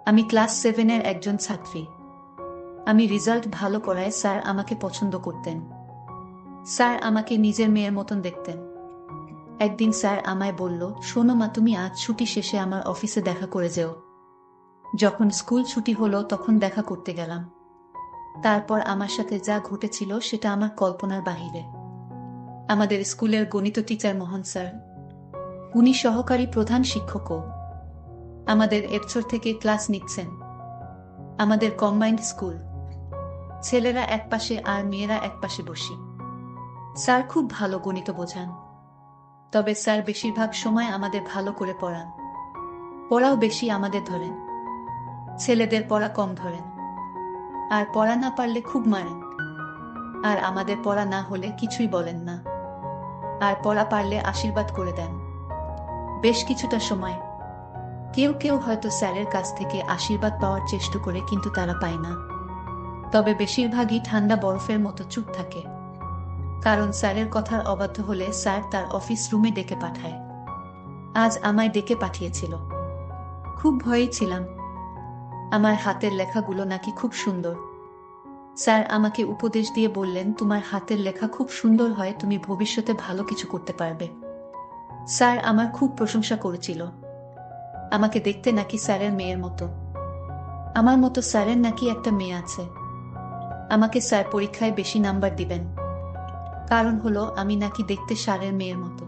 আমি ক্লাস 7-এর একজন ছাত্রী। আমি রেজাল্ট ভালো করায় স্যার আমাকে পছন্দ করতেন। স্যার আমাকে নিজের মেয়ের মতন দেখতেন। একদিন স্যার আমায় বলল, শোনো মা, তুমি আজ ছুটি শেষে আমার অফিসে দেখা করে যেও। যখন স্কুল ছুটি হলো তখন দেখা করতে গেলাম। তারপর আমার সাথে যা ঘটেছিল সেটা আমার কল্পনার বাহিরে। আমাদের স্কুলের গণিত টিচার মোহন স্যার, উনি সহকারী প্রধান শিক্ষকও। আমাদের এবছর থেকে ক্লাস নিচ্ছেন। আমাদের কম্বাইন্ড স্কুল। ছেলেরা একপাশে আর মেয়েরা একপাশে বসি। স্যার খুব ভালো গণিত বোঝান। তবে স্যার বেশিরভাগ সময় আমাদের ভালো করে পড়ান। পড়াও বেশি আমাদের ধরেন। ছেলেদের পড়া কম ধরেন। আর পড়া না পারলে খুব মারেন। আর আমাদের পড়া না হলে কিছুই বলেন না। আর পড়া পারলে আশীর্বাদ করে দেন। বেশ কিছুটা সময়। কেউ কেউ হয়তো স্যারের কাছ থেকে আশীর্বাদ পাওয়ার চেষ্টা করে, কিন্তু তারা পায় না। তবে বেশিরভাগই ঠান্ডা বরফের মতো চুপ থাকে। কারণ স্যারের কথার অবাধ্য হলে স্যার তার অফিস রুমে ডেকে পাঠায়। আজ আমায় ডেকে পাঠিয়েছিল। খুব ভয়ে ছিলাম। আমার হাতের লেখাগুলো নাকি খুব সুন্দর। স্যার আমাকে উপদেশ দিয়ে বললেন, তোমার হাতের লেখা খুব সুন্দর হয়, তুমি ভবিষ্যতে ভালো কিছু করতে পারবে। স্যার আমার খুব প্রশংসা করেছিল। আমাকে দেখতে নাকি স্যারের মেয়ের মতো। আমার মতো স্যারের নাকি একটা মেয়ে আছে। আমাকে স্যার পরীক্ষায় বেশি নাম্বার দিবেন। কারণ হলো আমি নাকি দেখতে স্যারের মেয়ের মতো।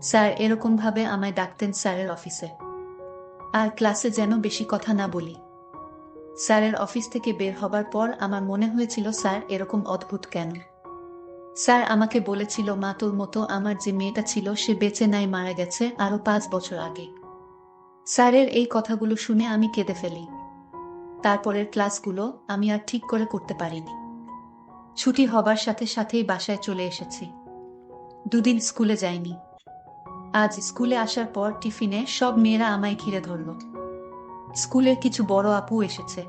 স্যার এরকম ভাবে আমায় ডাকতেন স্যারের অফিসে। আর ক্লাসে যেন বেশি কথা না বলি। স্যারের অফিস থেকে বের হবার পর আমার মনে হয়েছিল, স্যার এরকম অদ্ভুত কেন। স্যার আমাকে বলেছিল, মা, তোর মতো আমার যে মেয়েটা ছিল সে বেঁচে নাই, মারা গেছে আরো 5 বছর আগে। স্যারের এই কথাগুলো শুনে আমি কেঁদে ফেলি। তারপরের ক্লাসগুলো আমি আর ঠিক করে করতে পারিনি। ছুটি হবার সাথে সাথেই বাসায় চলে এসেছি। 2 দিন স্কুলে যাইনি। আজ স্কুলে আসার পর টিফিনে সব মেয়েরা আমায় ঘিরে ধরল। স্কুলের কিছু বড় আপু এসেছে।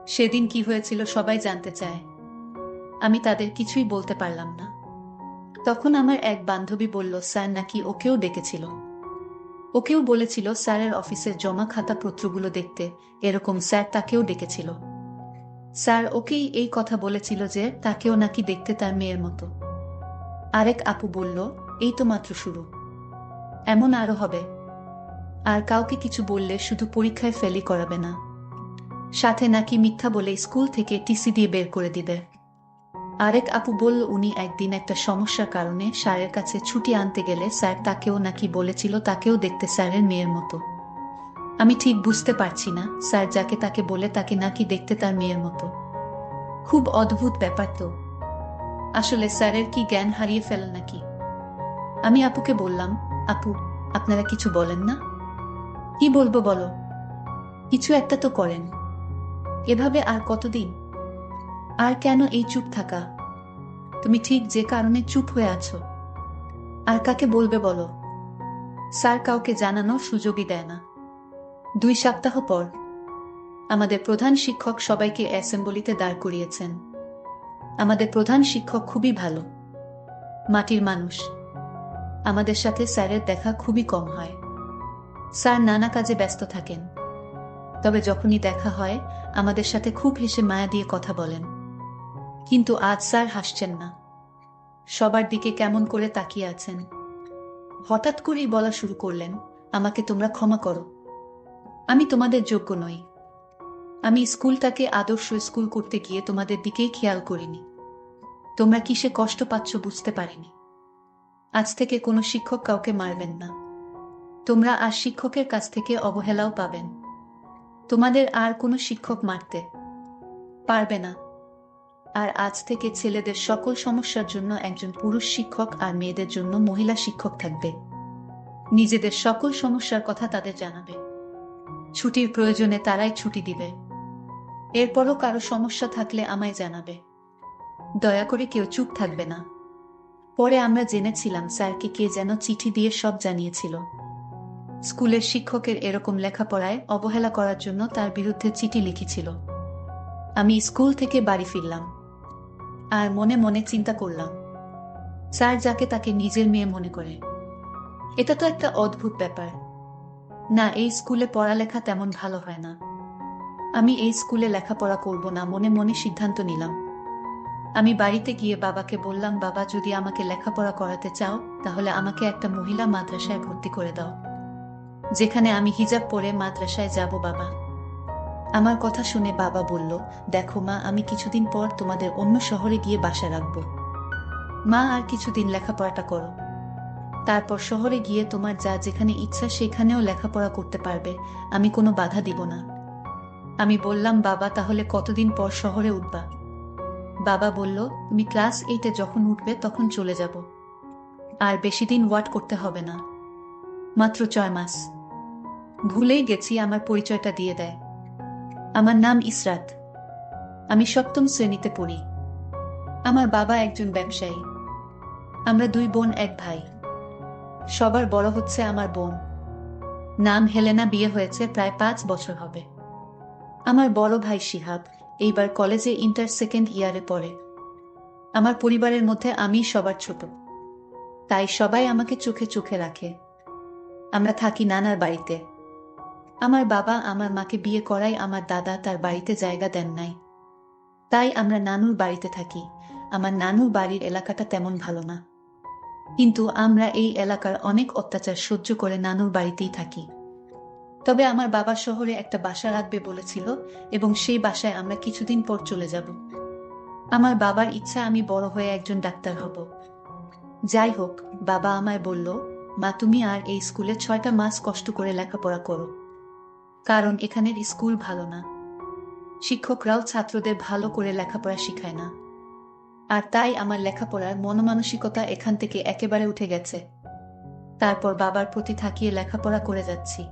সেদিন কি হয়েছিল সবাই জানতে চায়। আমি তাদের কিছুই বলতে পারলাম না। তখন আমার এক বান্ধবী বলল, স্যার নাকি ওকেও ডেকেছিল। ওকেও বলেছিল স্যারের অফিসের জমা খাতা পত্রগুলো দেখতে, এরকম স্যার তাকেও ডেকেছিল। স্যার ওকেই এই কথা বলেছিল যে তাকেও নাকি দেখতে তার মেয়ের মতো। আরেক আপু বলল, এই তো মাত্র শুরু, এমন আরো হবে। আর কাউকে কিছু বললে শুধু পরীক্ষায় ফেলই করাবে না, সাথে নাকি মিথ্যা বলে স্কুল থেকে টিসি দিয়ে বের করে দিবে। আরেক আপু বলল, উনি একদিন একটা সমস্যার কারণে স্যারের কাছে ছুটি আনতে গেলে স্যার তাকেও নাকি বলেছিল তাকেও দেখতে স্যারের মেয়ের মতো। আমি ঠিক বুঝতে পারছি না, স্যার যাকে তাকে বলে তাকে নাকি দেখতে তার মেয়ের মতো। খুব অদ্ভুত ব্যাপার তো। আসলে স্যারের কি জ্ঞান হারিয়ে ফেল নাকি? আমি আপুকে বললাম, আপু, আপনারা কিছু বলেন না? কি বলবো বলো, কিছু একটা তো করেন। এভাবে আর কতদিন? আর কেন এই চুপ থাকা? তুমি ঠিক যে কারণে চুপ হয়ে আছো। আর কাকে বলবে বলো? স্যার কাউকে জানানোর সুযোগই দেয় না। 2 সপ্তাহ পর আমাদের প্রধান শিক্ষক সবাইকে অ্যাসেম্বলিতে দাঁড় করিয়েছেন। আমাদের প্রধান শিক্ষক খুবই ভালো, মাটির মানুষ। আমাদের সাথে স্যারের দেখা খুবই কম হয়। স্যার নানা কাজে ব্যস্ত থাকেন। তবে যখনই দেখা হয় আমাদের সাথে খুব হেসে মায়া দিয়ে কথা বলেন। কিন্তু আজ স্যার হাসছেন না। সবার দিকে কেমন করে তাকিয়ে আছেন। হঠাৎ করেই বলা শুরু করলেন, আমাকে তোমরা ক্ষমা করো। আমি তোমাদের যোগ্য নই। আমি স্কুলটাকে আদর্শ স্কুল করতে গিয়ে তোমাদের দিকেই খেয়াল করিনি। তোমরা কিসে কষ্ট পাচ্ছ বুঝতে পারিনি। আজ থেকে কোনো শিক্ষক কাউকে মারবেন না। তোমরা আর শিক্ষকের কাছ থেকে অবহেলাও পাবেন। তোমাদের আর কোনো শিক্ষক মারতে পারবে না। আর আজ থেকে ছেলেদের সকল সমস্যার জন্য একজন পুরুষ শিক্ষক আর মেয়েদের জন্য মহিলা শিক্ষক থাকবে। নিজেদের সকল সমস্যার কথা তাদের জানাবে। ছুটির প্রয়োজনে তারাই ছুটি দিবে। এরপরও কারো সমস্যা থাকলে আমায় জানাবে। দয়া করে কেউ চুপ থাকবে না। পরে আমরা জেনেছিলাম স্যারকে কে যেন চিঠি দিয়ে সব জানিয়েছিল। স্কুলের শিক্ষকের এরকম লেখাপড়ায় অবহেলা করার জন্য তার বিরুদ্ধে চিঠি লিখেছিল। আমি স্কুল থেকে বাড়ি ফিরলাম আর মনে মনে চিন্তা করলাম, স্যার যাকে তাকে নিজের মেয়ে মনে করে। এটা তো একটা অদ্ভুত ব্যাপার। না, এই স্কুলে পড়ালেখা তেমন ভালো হয় না। আমি এই স্কুলে লেখাপড়া করব না, মনে মনে সিদ্ধান্ত নিলাম। আমি বাড়িতে গিয়ে বাবাকে বললাম, বাবা, যদি আমাকে লেখাপড়া করাতে চাও তাহলে আমাকে একটা মহিলা মাদ্রাসায় ভর্তি করে দাও, যেখানে আমি হিজাব পরে মাদ্রাসায় যাব। বাবা আমার কথা শুনে বাবা বলল, দেখো মা, আমি কিছুদিন পর তোমাদের অন্য শহরে গিয়ে বাসা রাখব। মা, আর কিছুদিন লেখাপড়াটা করো, তারপর শহরে গিয়ে তোমার যা যেখানে ইচ্ছা সেখানেও লেখাপড়া করতে পারবে, আমি কোনো বাধা দিব না। আমি বললাম, বাবা, তাহলে কতদিন পর শহরে উঠবা? বাবা বলল, তুমি ক্লাস 8-এ যখন উঠবে তখন চলে যাব। আর বেশি দিন ওয়াট করতে হবে না, মাত্র 6 মাস। ভুলেই গেছি আমার পরিচয়টা দিয়ে দেয়। আমার নাম ইসরাত। আমি 7ম শ্রেণীতে পড়ি। আমার বাবা একজন ব্যবসায়ী। আমরা 2 বোন 1 ভাই। সবার বড় হচ্ছে আমার বোন, নাম হেলেনা, বিয়ে হয়েছে প্রায় 5 বছর হবে। আমার বড় ভাই শিহাব এইবার কলেজে ইন্টার 2nd ইয়ারে পড়ে। আমার পরিবারের মধ্যে আমি সবার ছোট, তাই সবাই আমাকে চোখে চোখে রাখে। আমরা থাকি নানার বাড়িতে। আমার বাবা আমার মাকে বিয়ে করায় আমার দাদা তার বাড়িতে জায়গা দেন নাই, তাই আমরা নানুর বাড়িতে থাকি। আমার নানুর বাড়ির এলাকাটা তেমন ভালো না, কিন্তু আমরা এই এলাকার অনেক অত্যাচার সহ্য করে নানুর বাড়িতেই থাকি। তবে আমার বাবা শহরে একটা বাসা রাখবে বলেছিল এবং সেই বাসায় আমরা কিছুদিন পর চলে যাব। আমার বাবার ইচ্ছা আমি বড় হয়ে একজন ডাক্তার হব। যাই হোক, বাবা আমায় বলল, মা, তুমি আর এই স্কুলে 6টা মাস কষ্ট করে লেখাপড়া করো, কারণ এখানের স্কুল ভালো না। শিক্ষকরাও ছাত্রদের ভালো করে লেখাপড়া শিখায় না। আর তাই আমার লেখাপড়ার মনমানসিকতা এখান থেকে একেবারে উঠে গেছে। তারপর বাবার প্রতি থাকিয়ে লেখাপড়া করে যাচ্ছি।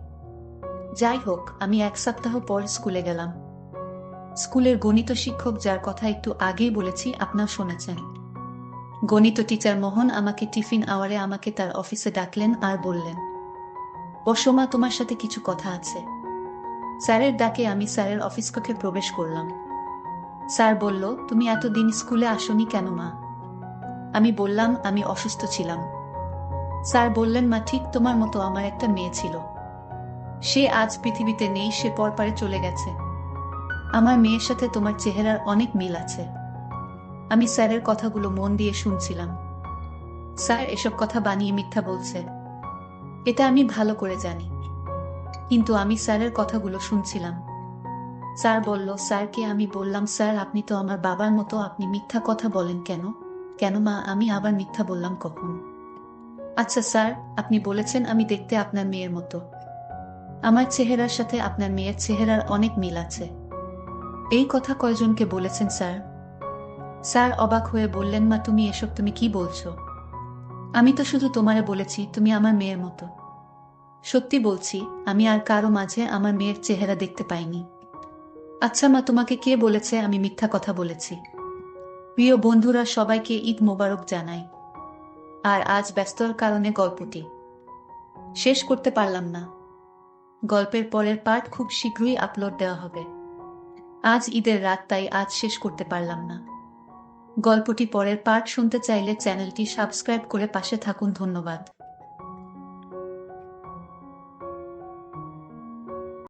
যাই হোক, আমি 1 সপ্তাহ পর স্কুলে গেলাম। স্কুলের গণিত শিক্ষক, যার কথা একটু আগেই বলেছি, আপনারা শুনেছেন। গণিত টিচার মোহন আমাকে টিফিন আওয়ারে আমাকে তার অফিসে ডাকলেন আর বললেন, বসো মা, তোমার সাথে কিছু কথা আছে। স্যারের ডাকে আমি স্যারের অফিস কক্ষে প্রবেশ করলাম। স্যার বলল, তুমি এতদিন স্কুলে আসোনি কেন মা? আমি বললাম, আমি অসুস্থ ছিলাম। স্যার বললেন, মা, ঠিক তোমার মতো আমার একটা মেয়ে ছিল। সে আজ পৃথিবীতে নেই, সে পরপারে চলে গেছে। আমার মেয়ের সাথে তোমার চেহারার অনেক মিল আছে। আমি স্যারের কথাগুলো মন দিয়ে শুনছিলাম। স্যার এসব কথা বানিয়ে মিথ্যা বলছে, এটা আমি ভালো করে জানি, কিন্তু আমি স্যারের কথাগুলো শুনছিলাম। স্যার বলল, স্যারকে আমি বললাম, স্যার আপনি তো আমার বাবার মতো, আপনি মিথ্যা কথা বলেন কেন? কেন মা, আমি আবার মিথ্যা বললাম কখন? আচ্ছা স্যার, আপনি বলেছেন আমি দেখতে আপনার মেয়ের মতো। আমার চেহারার সাথে আপনার মেয়ের চেহারার অনেক মিল আছে। এই কথা কয়জনকে বলেছেন স্যার? স্যার অবাক হয়ে বললেন, মা, তুমি কি বলছো? আমি তো শুধু তোমারে বলেছি তুমি আমার মেয়ের মতো। সত্যি বলছি, আমি আর কারো মাঝে আমার মেয়ের চেহারা দেখতে পাইনি। আচ্ছা মা, তোমাকে কে বলেছে আমি মিথ্যা কথা বলেছি? প্রিয় বন্ধুরা, সবাইকে ঈদ মোবারক জানাই। আর আজ ব্যস্ততার কারণে গল্পটি শেষ করতে পারলাম না। গল্পের পরের পার্ট খুব শীঘ্রই আপলোড দেওয়া হবে। আজ ঈদের রাত, তাই আজ শেষ করতে পারলাম না। গল্পটি পরের পার্ট শুনতে চাইলে চ্যানেলটি সাবস্ক্রাইব করে পাশে থাকুন। ধন্যবাদ।